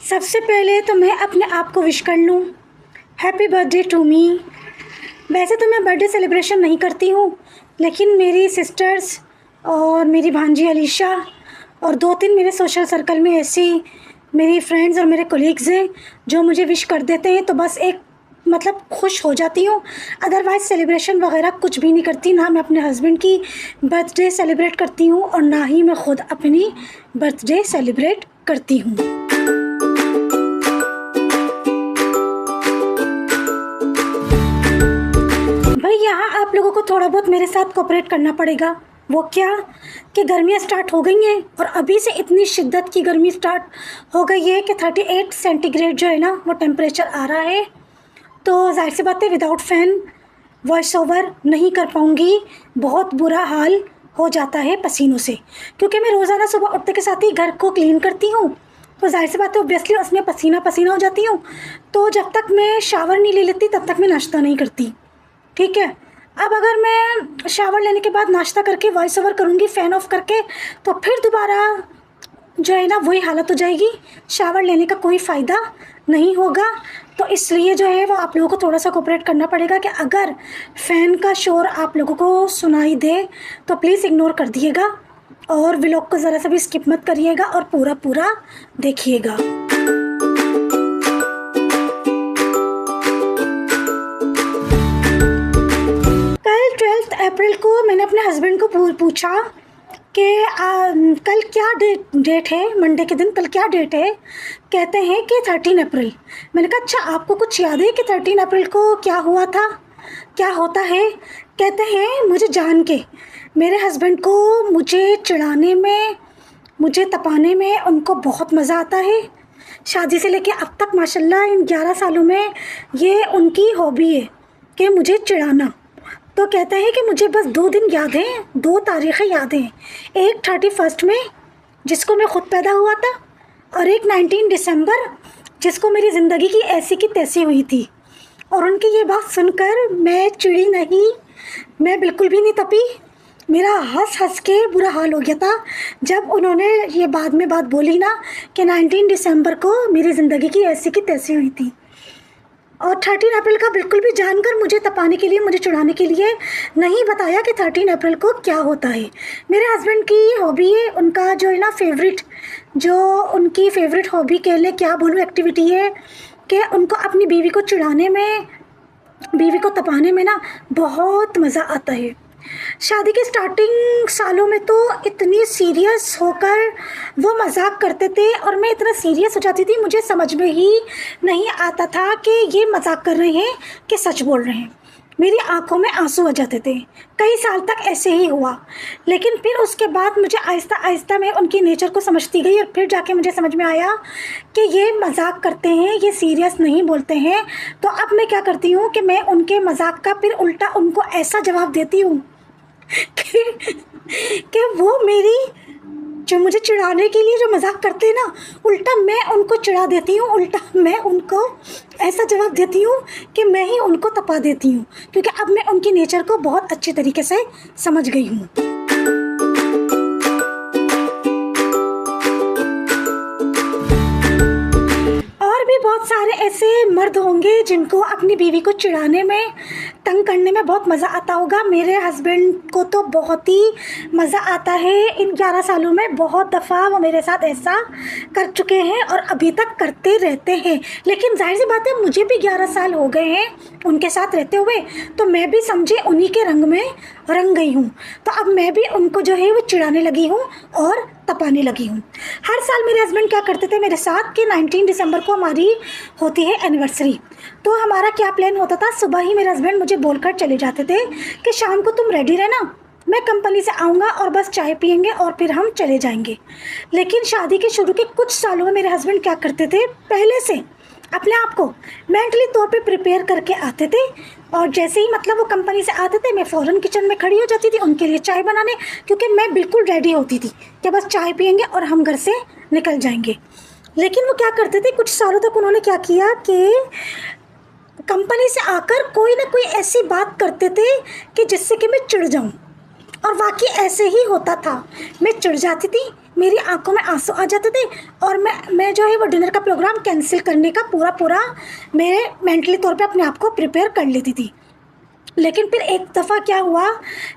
सबसे पहले तो मैं अपने आप को विश कर लूँ, हैप्पी बर्थडे टू मी। वैसे तो मैं बर्थडे सेलिब्रेशन नहीं करती हूँ, लेकिन मेरी सिस्टर्स और मेरी भांजी अलीशा और 2-3 मेरे सोशल सर्कल में ऐसी मेरी फ्रेंड्स और मेरे कोलीग्स हैं जो मुझे विश कर देते हैं, तो बस एक मतलब खुश हो जाती हूँ। अदरवाइज़ सेलिब्रेशन वगैरह कुछ भी नहीं करती, ना मैं अपने हस्बैंड की बर्थडे सेलिब्रेट करती हूँ और ना ही मैं ख़ुद अपनी बर्थडे सेलिब्रेट करती हूँ। भाई यहाँ आप लोगों को थोड़ा बहुत मेरे साथ कोऑपरेट करना पड़ेगा। वो क्या कि गर्मियाँ स्टार्ट हो गई हैं और अभी से इतनी शिद्दत की गर्मी स्टार्ट हो गई है कि 38 सेंटीग्रेड जो है ना वो टेम्परेचर आ रहा है। तो जाहिर सी बात है विदाउट फ़ैन वॉइस ओवर नहीं कर पाऊँगी, बहुत बुरा हाल हो जाता है पसीनों से, क्योंकि मैं रोज़ाना सुबह उठते के साथ ही घर को क्लीन करती हूँ, तो जाहिर सी बात है ऑब्वियसली उसमें पसीना पसीना हो जाती हूँ। तो जब तक मैं शावर नहीं ले लेती तब तक मैं नाश्ता नहीं करती, ठीक है। अब अगर मैं शावर लेने के बाद नाश्ता करके वॉइस ओवर करूँगी फ़ैन ऑफ करके, तो फिर दोबारा जो है ना वही हालत हो जाएगी, शावर लेने का कोई फ़ायदा नहीं होगा। तो इसलिए जो है वो आप लोगों को थोड़ा सा कोऑपरेट करना पड़ेगा कि अगर फ़ैन का शोर आप लोगों को सुनाई दे तो प्लीज़ इग्नोर कर दिएगा और व्लॉग को ज़रा सा भी स्किप मत करिएगा और पूरा पूरा देखिएगा। कल 12 अप्रैल को मैंने अपने हस्बैंड को पूछा कि कल क्या डेट है, मंडे के दिन कल क्या डेट है। कहते हैं कि 13 अप्रैल। मैंने कहा अच्छा आपको कुछ याद है कि 13 अप्रैल को क्या हुआ था, क्या होता है। कहते हैं मुझे जान के मेरे हस्बैंड को मुझे चिढ़ाने में, मुझे तपाने में उनको बहुत मज़ा आता है। शादी से लेके अब तक माशाल्लाह इन 11 सालों में ये उनकी हॉबी है कि मुझे चिढ़ाना। तो कहते हैं कि मुझे बस 2 दिन याद हैं, 2 तारीख़ें याद हैं, एक 31 में जिसको मैं ख़ुद पैदा हुआ था और एक 19 दिसंबर जिसको मेरी ज़िंदगी की ऐसी की तैसी हुई थी। और उनकी ये बात सुनकर मैं चिढ़ी नहीं, मैं बिल्कुल भी नहीं तपी। मेरा हंस हंस के बुरा हाल हो गया था जब उन्होंने ये बाद में बात बोली ना कि 19 दिसंबर को मेरी ज़िंदगी की ऐसी की तैसी हुई थी। और 13 अप्रैल का बिल्कुल भी जानकर मुझे तपाने के लिए, मुझे चिढ़ाने के लिए नहीं बताया कि 13 अप्रैल को क्या होता है। मेरे हस्बैंड की हॉबी है, उनका जो है ना फेवरेट, जो उनकी फेवरेट हॉबी कह लें, क्या बोलूँ, एक्टिविटी है कि उनको अपनी बीवी को चिढ़ाने में, बीवी को तपाने में ना बहुत मज़ा आता है। शादी के स्टार्टिंग सालों में तो इतनी सीरियस होकर वो मजाक करते थे और मैं इतना सीरियस हो जाती थी, मुझे समझ में ही नहीं आता था कि ये मजाक कर रहे हैं कि सच बोल रहे हैं। मेरी आंखों में आंसू आ जाते थे, कई साल तक ऐसे ही हुआ। लेकिन फिर उसके बाद मुझे आहिस्ता आहिस्ता मैं उनकी नेचर को समझती गई और फिर जाके मुझे समझ में आया कि ये मजाक करते हैं, ये सीरियस नहीं बोलते हैं। तो अब मैं क्या करती हूँ कि मैं उनके मजाक का फिर उल्टा उनको ऐसा जवाब देती हूँ कि वो मेरी, जो मुझे चिढ़ाने के लिए जो मजाक करते हैं ना, उल्टा मैं उनको चिढ़ा देती हूँ, उल्टा मैं उनको ऐसा जवाब देती हूँ कि मैं ही उनको तपा देती हूँ, क्योंकि अब मैं उनकी नेचर को बहुत अच्छे तरीके से समझ गई हूँ। और भी बहुत सारे ऐसे मर्द होंगे जिनको अपनी बीवी को चिढ़ाने में, तंग करने में बहुत मज़ा आता होगा। मेरे हस्बैंड को तो बहुत ही मज़ा आता है। इन 11 सालों में बहुत दफ़ा वो मेरे साथ ऐसा कर चुके हैं और अभी तक करते रहते हैं। लेकिन जाहिर सी बात है मुझे भी 11 साल हो गए हैं उनके साथ रहते हुए, तो मैं भी समझे उन्हीं के रंग में रंग गई हूँ। तो अब मैं भी उनको जो है वो चिढ़ाने लगी हूँ और तपाने लगी हूँ। हर साल मेरे हस्बैंड क्या करते थे मेरे साथ कि 19 दिसंबर को हमारी होती है एनिवर्सरी, तो हमारा क्या प्लान होता था, सुबह ही मेरे हस्बैंड मुझे बोलकर चले जाते थे कि शाम को तुम रेडी रहना, मैं कंपनी से आऊँगा और बस चाय पियेंगे और फिर हम चले जाएंगे। लेकिन शादी के शुरू के कुछ सालों में मेरे हस्बैंड क्या करते थे, पहले से अपने आप को मेंटली तौर पे प्रिपेयर करके आते थे और जैसे ही मतलब वो कंपनी से आते थे मैं फ़ौरन किचन में खड़ी हो जाती थी उनके लिए चाय बनाने, क्योंकि मैं बिल्कुल रेडी होती थी कि बस चाय पियेंगे और हम घर से निकल जाएंगे। लेकिन वो क्या करते थे, कुछ सालों तक उन्होंने क्या किया कि कंपनी से आकर कोई ना कोई ऐसी बात करते थे कि जिससे कि मैं चिढ़ जाऊँ, और वाकई ऐसे ही होता था। मैं चिढ़ जाती थी, मेरी आंखों में आंसू आ जाते थे और मैं जो है वो डिनर का प्रोग्राम कैंसिल करने का पूरा मैं मेंटली तौर पे अपने आप को प्रिपेयर कर लेती थी। लेकिन फिर एक दफ़ा क्या हुआ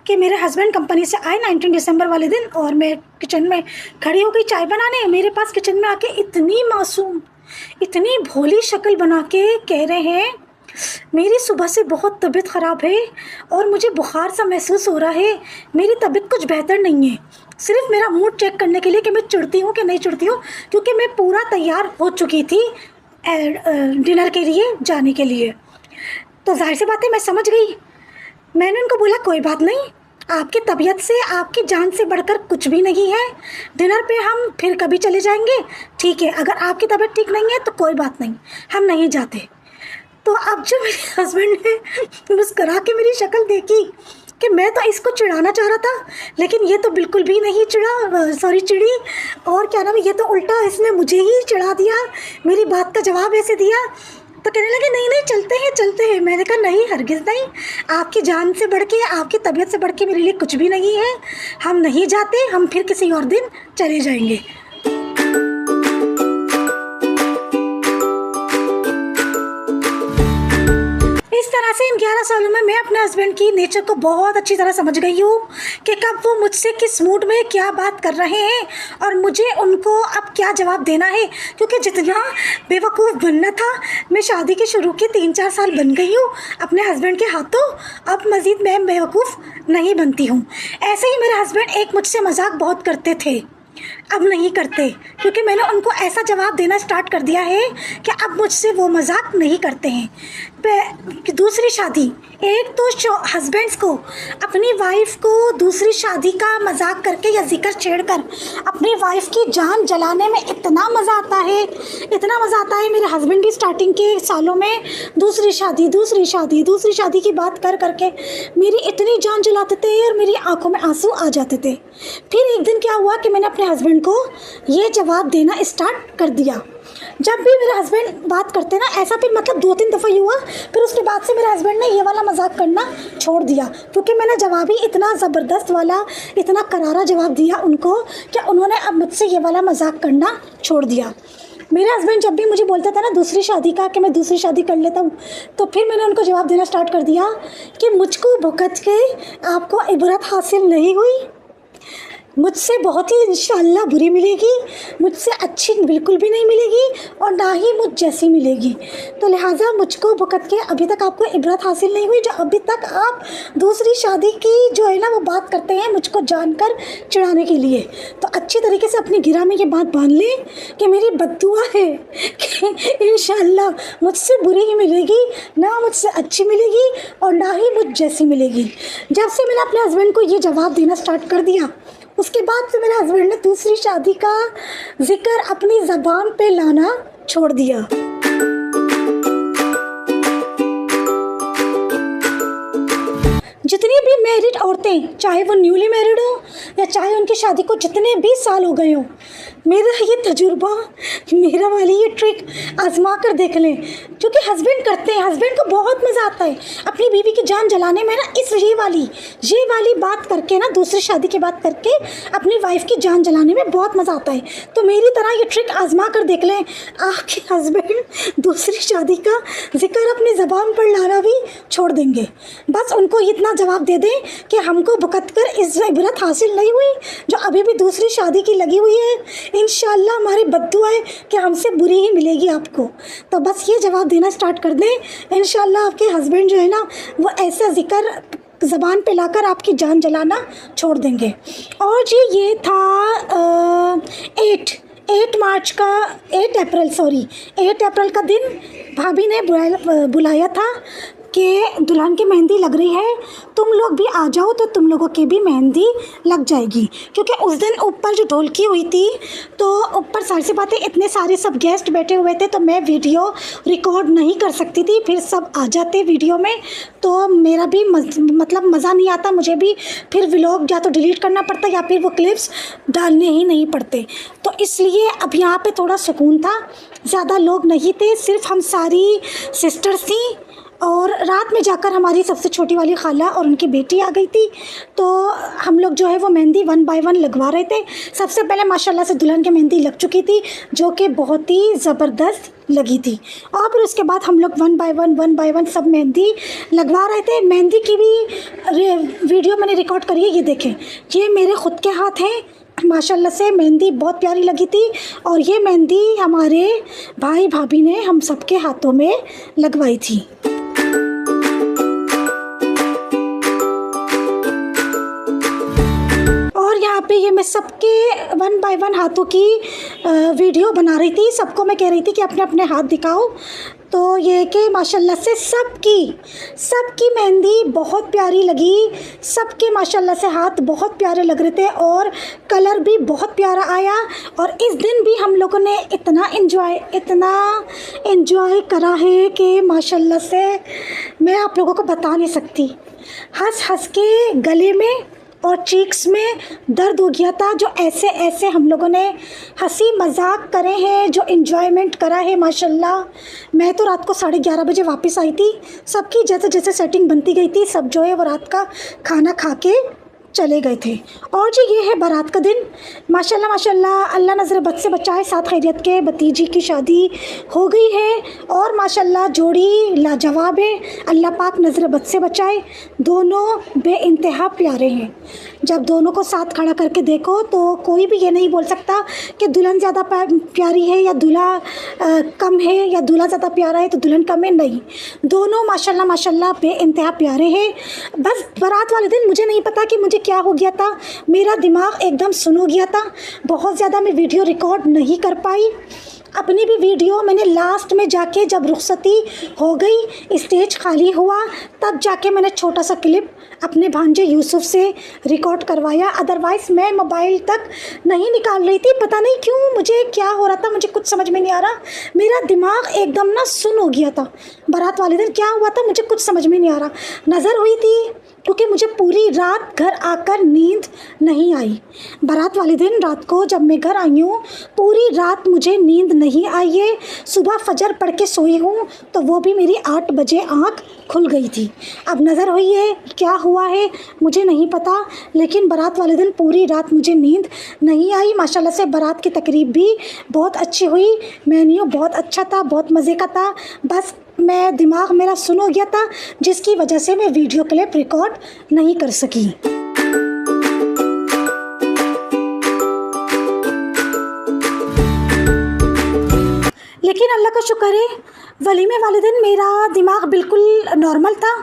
कि मेरे हस्बैंड कंपनी से आए 19 दिसंबर वाले दिन, और मैं किचन में खड़ी हो गई चाय बनाने। मेरे पास किचन में आके इतनी मासूम, इतनी भोली शक्ल बना के कह रहे हैं, मेरी सुबह से बहुत तबीयत ख़राब है और मुझे बुखार सा महसूस हो रहा है, मेरी तबीयत कुछ बेहतर नहीं है। सिर्फ मेरा मूड चेक करने के लिए कि मैं चिढ़ती हूँ कि नहीं चिढ़ती हूँ, क्योंकि मैं पूरा तैयार हो चुकी थी डिनर के लिए जाने के लिए। तो जाहिर सी बात है मैं समझ गई। मैंने उनको बोला कोई बात नहीं, आपकी तबीयत से, आपकी जान से बढ़कर कुछ भी नहीं है, डिनर पे हम फिर कभी चले जाएंगे, ठीक है। अगर आपकी तबीयत ठीक नहीं है तो कोई बात नहीं, हम नहीं जाते। तो अब जो मेरे हस्बैंड ने मुस्करा के मेरी शक्ल देखी कि मैं तो इसको चिढ़ाना चाह रहा था, लेकिन ये तो बिल्कुल भी नहीं चिढ़ी, और क्या नाम है, ये तो उल्टा इसने मुझे ही चिढ़ा दिया, मेरी बात का जवाब ऐसे दिया। तो कहने लगे नहीं चलते हैं। मैंने कहा नहीं, हरगिज़ नहीं, आपकी जान से बढ़ के, आपकी तबीयत से बढ़ के मेरे लिए कुछ भी नहीं है, हम नहीं जाते, हम फिर किसी और दिन चले जाएंगे। इस तरह से इन 11 सालों में मैं अपने हस्बैंड की नेचर को बहुत अच्छी तरह समझ गई हूँ कि कब वो मुझसे किस मूड में क्या बात कर रहे हैं और मुझे उनको अब क्या जवाब देना है। क्योंकि जितना बेवकूफ़ बनना था, मैं शादी के शुरू के 3-4 साल बन गई हूँ अपने हस्बैंड के हाथों, अब मज़ीद मैं बेवकूफ़ नहीं बनती हूँ। ऐसे ही मेरे हस्बैंड एक मुझसे मजाक बहुत करते थे, अब नहीं करते, क्योंकि मैंने उनको ऐसा जवाब देना स्टार्ट कर दिया है कि अब मुझसे वो मजाक नहीं करते हैं। दूसरी शादी, एक तो हस्बैंड्स को अपनी वाइफ को दूसरी शादी का मजाक करके या जिक्र छेड़कर अपनी वाइफ की जान जलाने में इतना मज़ा आता है। मेरे हस्बैंड भी स्टार्टिंग के सालों में दूसरी शादी की बात कर करके मेरी इतनी जान जलाते थे और मेरी आंखों में आंसू आ जाते थे। फिर एक दिन क्या हुआ कि मैंने अपने हस्बैंड को ये जवाब देना स्टार्ट कर दिया। जब भी मेरे हस्बैंड बात करते ना ऐसा, फिर मतलब 2-3 दफ़ा ही हुआ, फिर उसके बाद से मेरे हस्बैंड ने ये वाला मजाक करना छोड़ दिया, क्योंकि मैंने जवाब ही इतना ज़बरदस्त वाला, इतना करारा जवाब दिया उनको कि उन्होंने अब मुझसे ये वाला मजाक करना छोड़ दिया। मेरे हस्बैंड जब भी मुझे बोलते थे ना दूसरी शादी का, कि मैं दूसरी शादी कर लेता हूँ, तो फिर मैंने उनको जवाब देना स्टार्ट कर दिया कि मुझको भुगत के आपको इबरत हासिल नहीं हुई, मुझसे बहुत ही इंशाअल्लाह बुरी मिलेगी, मुझसे अच्छी बिल्कुल भी नहीं मिलेगी और ना ही मुझ जैसी मिलेगी। तो लिहाजा मुझको भुगत के अभी तक आपको इबरत हासिल नहीं हुई, जो अभी तक आप दूसरी शादी की जो है ना वो बात करते हैं मुझको जानकर चिढ़ाने के लिए। तो अच्छी तरीके से अपनी गिरा में ये बात बांध लें कि मेरी बद्दुआ है कि इंशाअल्लाह मुझसे बुरी ही मिलेगी, ना मुझसे अच्छी मिलेगी और ना ही मुझ जैसी मिलेगी। जब से मैंने अपने हस्बैंड को ये जवाब देना स्टार्ट कर दिया, उसके बाद से मेरे हस्बैंड ने दूसरी शादी का जिक्र अपनी ज़बान पे लाना छोड़ दिया। जितनी भी मैरिड औरतें, चाहे वो न्यूली मैरिड हो या चाहे उनकी शादी को जितने भी साल हो गए हो, मेरा ये तजुर्बा, मेरा वाली ये ट्रिक आजमा कर देख लें, क्योंकि हस्बैंड करते हैं, हस्बैंड को बहुत मज़ा आता है अपनी बीवी की जान जलाने में ना। ये वाली बात करके ना, दूसरी शादी की बात करके अपनी वाइफ की जान जलाने में बहुत मज़ा आता है। तो मेरी तरह ये ट्रिक आजमा कर देख लें, आपके हस्बैंड दूसरी शादी का जिक्र अपनी ज़बान पर लाना भी छोड़ देंगे। बस उनको इतना जवाब दे दें कि हमको भुगत कर इस इबरत हासिल नहीं हुई जो अभी भी दूसरी शादी की लगी हुई है, इंशाअल्लाह हमारी बद्दुआ है कि हमसे बुरी ही मिलेगी आपको। तो बस ये जवाब देना स्टार्ट कर दें, इंशाअल्लाह आपके हस्बैंड जो है ना वो ऐसा जिक्र ज़बान पे लाकर आपकी जान जलाना छोड़ देंगे। और जी ये था 8 अप्रैल का दिन भाभी ने बुलाया था कि दुल्हन की मेहंदी लग रही है, तुम लोग भी आ जाओ तो तुम लोगों की भी मेहंदी लग जाएगी। क्योंकि उस दिन ऊपर जो ढोलकी हुई थी तो ऊपर सारी सी बातें, इतने सारे सब गेस्ट बैठे हुए थे, तो मैं वीडियो रिकॉर्ड नहीं कर सकती थी, फिर सब आ जाते वीडियो में तो मेरा भी मतलब मज़ा नहीं आता, मुझे भी फिर व्लॉग या तो डिलीट करना पड़ता या फिर वो क्लिप्स डालने ही नहीं पड़ते। तो इसलिए अब यहाँ पे थोड़ा सुकून था, ज़्यादा लोग नहीं थे, सिर्फ हम सारी सिस्टर्स थी और रात में जाकर हमारी सबसे छोटी वाली खाला और उनकी बेटी आ गई थी। तो हम लोग जो है वो मेहंदी 1 बाय 1 लगवा रहे थे। सबसे पहले माशाल्लाह से दुल्हन की मेहंदी लग चुकी थी, जो कि बहुत ही ज़बरदस्त लगी थी। और फिर उसके बाद हम लोग 1 बाय 1 सब मेहंदी लगवा रहे थे। मेहंदी की भी वीडियो मैंने रिकॉर्ड करी है, ये देखें, ये मेरे ख़ुद के हाथ हैं। माशाल्लाह से मेहंदी बहुत प्यारी लगी थी और ये मेहंदी हमारे भाई भाभी ने हम सबके हाथों में लगवाई थी। और यहाँ पे ये मैं सबके 1 बाय 1 हाथों की वीडियो बना रही थी। सबको मैं कह रही थी कि अपने अपने हाथ दिखाओ। तो ये कि माशाल्लाह से सबकी मेहंदी बहुत प्यारी लगी। सबके माशाल्लाह से हाथ बहुत प्यारे लग रहे थे और कलर भी बहुत प्यारा आया। और इस दिन भी हम लोगों ने इतना एंजॉय करा है कि माशाल्लाह से मैं आप लोगों को बता नहीं सकती। हंस हंस के गले में और चीक्स में दर्द हो गया था। जो ऐसे हम लोगों ने हंसी मजाक करे हैं, जो एंजॉयमेंट करा है माशाल्लाह। मैं तो रात को 11:30 बजे वापस आई थी। सबकी जैसे सेटिंग बनती गई थी, सब जो है वो रात का खाना खा के चले गए थे। और जी ये है बारात का दिन। माशाल्लाह अल्लाह नज़र बद से बचाए, साथ खैरियत के भतीजी की शादी हो गई है और माशाल्लाह जोड़ी लाजवाब है। अल्लाह पाक नज़र बद से बचाए। दोनों बेइंतहा प्यारे हैं। जब दोनों को साथ खड़ा करके देखो तो कोई भी ये नहीं बोल सकता कि दुल्हन ज़्यादा प्यारी है या दूल्हा कम है, या दूल्हा ज़्यादा प्यारा है तो दुल्हन कम है। नहीं, दोनों माशाल्लाह बेइंतहा प्यारे हैं। बस बारात वाले दिन मुझे नहीं पता कि मुझे क्या हो गया था, मेरा दिमाग एकदम सुन हो गया था। बहुत ज़्यादा मैं वीडियो रिकॉर्ड नहीं कर पाई। अपनी भी वीडियो मैंने लास्ट में जाके, जब रुखसती हो गई, स्टेज खाली हुआ, तब जाके मैंने छोटा सा क्लिप अपने भांजे यूसुफ से रिकॉर्ड करवाया। अदरवाइज़ मैं मोबाइल तक नहीं निकाल रही थी। पता नहीं क्यों, मुझे क्या हो रहा था, मुझे कुछ समझ में नहीं आ रहा। मेरा दिमाग एकदम ना सुन हो गया था। बारात वाले दिन क्या हुआ था मुझे कुछ समझ में नहीं आ रहा। नज़र हुई थी क्योंकि मुझे पूरी रात घर आकर नींद नहीं आई। बारात वाले दिन रात को जब मैं घर आई हूँ, पूरी रात मुझे नींद नहीं आई है। सुबह फजर पढ़ के सोई हूँ तो वो भी मेरी 8 बजे आँख खुल गई थी। अब नज़र हुई है, क्या हुआ है मुझे नहीं पता, लेकिन बारात वाले दिन पूरी रात मुझे नींद नहीं आई। माशाल्लाह से बारात की तकरीब भी बहुत अच्छी हुई। मेन्यू बहुत अच्छा था, बहुत मज़े का था। बस मैं दिमाग मेरा सुन हो गया था, जिसकी वजह से मैं वीडियो क्लिप रिकॉर्ड नहीं कर सकी। लेकिन अल्लाह का शुक्र है, वलीमे वाले दिन मेरा दिमाग बिल्कुल नॉर्मल था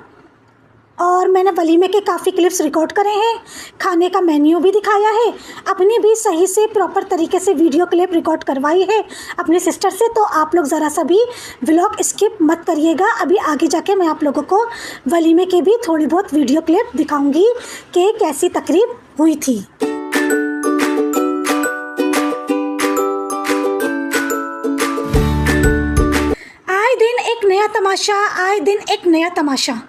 और मैंने वलीमे के काफ़ी क्लिप्स रिकॉर्ड करे हैं। खाने का मेन्यू भी दिखाया है, अपनी भी सही से प्रॉपर तरीके से वीडियो क्लिप रिकॉर्ड करवाई है अपने सिस्टर से। तो आप लोग ज़रा सा भी व्लॉग स्किप मत करिएगा। अभी आगे जाके मैं आप लोगों को वलीमे के भी थोड़ी बहुत वीडियो क्लिप दिखाऊंगी कि कैसी तकरीब हुई थी। आए दिन एक नया तमाशा।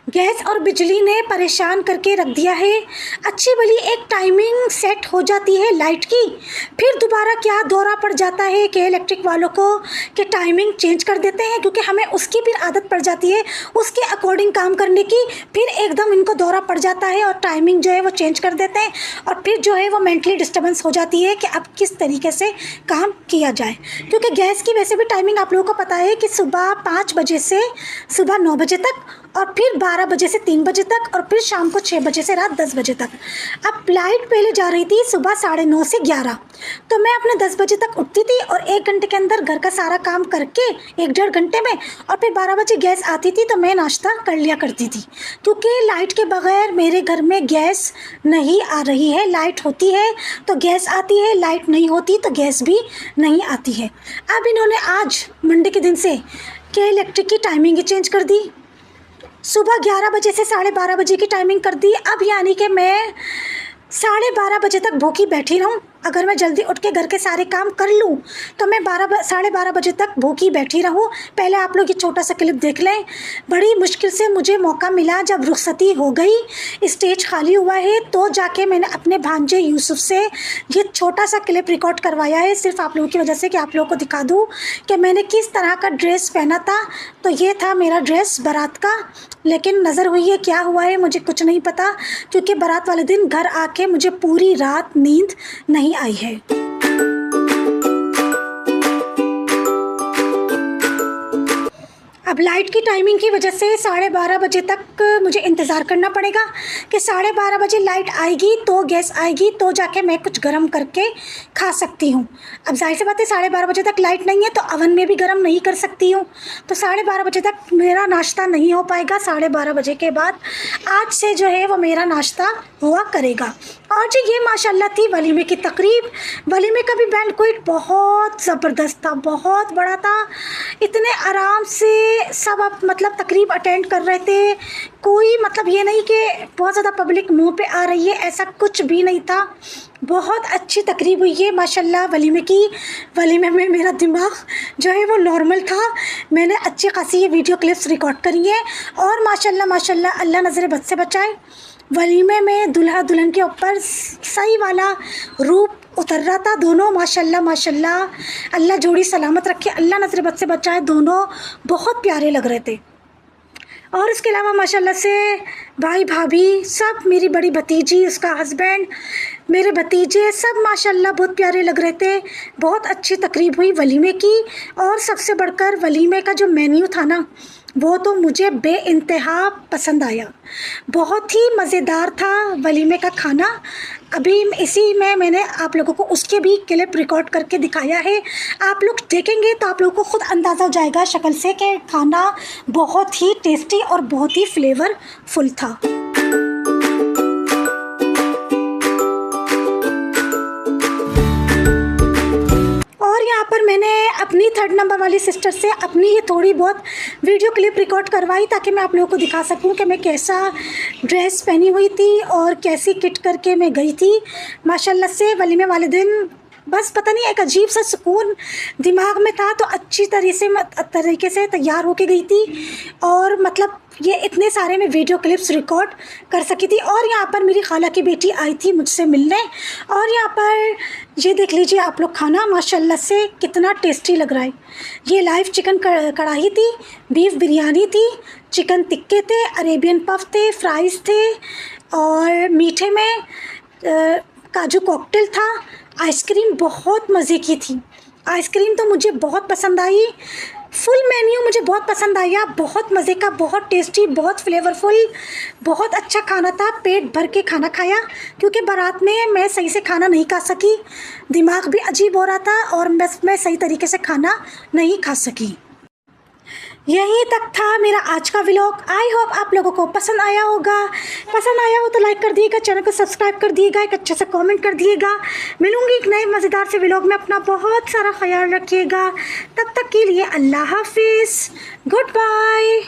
गैस और बिजली ने परेशान करके रख दिया है। अच्छी भली एक टाइमिंग सेट हो जाती है लाइट की, फिर दोबारा क्या दौरा पड़ जाता है कि इलेक्ट्रिक वालों को कि टाइमिंग चेंज कर देते हैं, क्योंकि हमें उसकी फिर आदत पड़ जाती है उसके अकॉर्डिंग काम करने की। फिर एकदम इनको दौरा पड़ जाता है और टाइमिंग जो है वो चेंज कर देते हैं और फिर जो है वो मेंटली डिस्टर्बेंस हो जाती है कि अब किस तरीके से काम किया जाए। क्योंकि गैस की वैसे भी टाइमिंग आप लोगों को पता है कि सुबह 5 बजे से सुबह 9 बजे तक, और फिर 12 बजे से 3 बजे तक, और फिर शाम को 6 बजे से रात 10 बजे तक। अब लाइट पहले जा रही थी सुबह 9:30 से 11, तो मैं अपने 10 बजे तक उठती थी और 1 घंटे के अंदर घर का सारा काम करके 1-1.5 घंटे में, और फिर 12 बजे गैस आती थी तो मैं नाश्ता कर लिया करती थी। क्योंकि लाइट के बगैर मेरे घर में गैस नहीं आ रही है। लाइट होती है तो गैस आती है, लाइट नहीं होती तो गैस भी नहीं आती है। अब इन्होंने आज मंडे के दिन से के इलेक्ट्रिक की टाइमिंग ही चेंज कर दी। सुबह 11 बजे से 12:30 बजे की टाइमिंग कर दी। अब यानी कि मैं 12:30 बजे तक भूखी बैठी रहूँ अगर मैं जल्दी उठ के घर के सारे काम कर लूँ तो मैं 12 बजे तक भूखी बैठी रहूँ। पहले आप लोग ये छोटा सा क्लिप देख लें। बड़ी मुश्किल से मुझे मौका मिला, जब रुखसती हो गई, स्टेज खाली हुआ है, तो जाके मैंने अपने भांजे यूसुफ से ये छोटा सा क्लिप रिकॉर्ड करवाया है, सिर्फ आप लोगों की वजह से, कि आप लोगों को दिखा दूँ कि मैंने किस तरह का ड्रेस पहना था। तो ये था मेरा ड्रेस बारात का, लेकिन नज़र हुई है क्या हुआ है मुझे कुछ नहीं पता, क्योंकि बारात वाले दिन घर आके मुझे पूरी रात नींद नहीं आई है। अब लाइट की टाइमिंग की वजह से 12:30 बजे तक मुझे इंतज़ार करना पड़ेगा कि 12:30 बजे लाइट आएगी तो गैस आएगी, तो जाके मैं कुछ गर्म करके खा सकती हूँ। अब जाहिर सी बात है 12:30 बजे तक लाइट नहीं है तो अवन में भी गर्म नहीं कर सकती हूँ, तो 12:30 बजे तक मेरा नाश्ता नहीं हो पाएगा। 12:30 बजे के बाद आज से जो है वो मेरा नाश्ता हुआ करेगा। और जी ये माशाल्लाह थी वलीमे की तकरीब। वलीमे का भी बैंक्वेट बहुत ज़बरदस्त था, बहुत बड़ा था। इतने आराम से सब अब मतलब तकरीब अटेंड कर रहे थे, कोई मतलब ये नहीं कि बहुत ज़्यादा पब्लिक मुंह पे आ रही है, ऐसा कुछ भी नहीं था। बहुत अच्छी तकरीब हुई है माशाल्लाह वलीमे की। वलीमे में मेरा दिमाग जो है वो नॉर्मल था, मैंने अच्छी खासी ये वीडियो क्लिप्स रिकॉर्ड करी हैं। और माशाल्लाह माशाल्लाह अल्लाह नज़र बद से बचाए। वलीमे में दुल्हा दुल्हन के ऊपर सही वाला रूप उतर रहा था, दोनों माशाल्लाह माशाल्लाह अल्लाह जोड़ी सलामत रखे, अल्लाह नज़र बद से बचाए, दोनों बहुत प्यारे लग रहे थे। और इसके अलावा माशाल्लाह से भाई भाभी सब, मेरी बड़ी भतीजी, उसका हस्बैंड, मेरे भतीजे सब माशाल्लाह बहुत प्यारे लग रहे थे। बहुत अच्छी तकरीब हुई वलीमे की। और सबसे बढ़कर वलीमे का जो मेन्यू था ना, वो तो मुझे बेइंतहा पसंद आया, बहुत ही मज़ेदार था वलीमे का खाना। अभी इसी में मैंने आप लोगों को उसके भी क्लिप रिकॉर्ड करके दिखाया है, आप लोग देखेंगे तो आप लोगों को ख़ुद अंदाज़ा हो जाएगा शक्ल से कि खाना बहुत ही टेस्टी और बहुत ही फ्लेवरफुल था। यहाँ पर मैंने अपनी 3rd नंबर वाली सिस्टर से अपनी ये थोड़ी बहुत वीडियो क्लिप रिकॉर्ड करवाई, ताकि मैं आप लोगों को दिखा सकूं कि मैं कैसा ड्रेस पहनी हुई थी और कैसी किट करके मैं गई थी। माशाल्लाह से वलीमे वाले दिन बस पता नहीं एक अजीब सा सुकून दिमाग में था, तो अच्छी तरीके से तैयार होके गई थी। और मतलब ये इतने सारे मैं वीडियो क्लिप्स रिकॉर्ड कर सकी थी। और यहाँ पर मेरी खाला की बेटी आई थी मुझसे मिलने, और यहाँ पर ये देख लीजिए आप लोग, खाना माशाल्लाह से कितना टेस्टी लग रहा है। ये लाइव चिकन कढ़ाई थी, बीफ बिरयानी थी, चिकन टिक्के थे, अरेबियन पफ थे, फ्राइज़ थे, और मीठे में काजू कॉकटेल था। आइसक्रीम बहुत मज़े की थी, आइसक्रीम तो मुझे बहुत पसंद आई। फुल मेन्यू मुझे बहुत पसंद आया, बहुत मज़े का, बहुत टेस्टी, बहुत फ्लेवरफुल, बहुत अच्छा खाना था। पेट भर के खाना खाया, क्योंकि बारात में मैं सही से खाना नहीं खा सकी, दिमाग भी अजीब हो रहा था और मैं सही तरीके से खाना नहीं खा सकी। यहीं तक था मेरा आज का व्लॉग। आई होप आप लोगों को पसंद आया होगा। पसंद आया हो तो लाइक कर दिएगा, चैनल को सब्सक्राइब कर दिएगा, एक अच्छा सा कमेंट कर दिएगा। मिलूंगी एक नए मज़ेदार से व्लॉग में। अपना बहुत सारा ख्याल रखिएगा। तब तक के लिए अल्लाह हाफिज़, गुड बाय।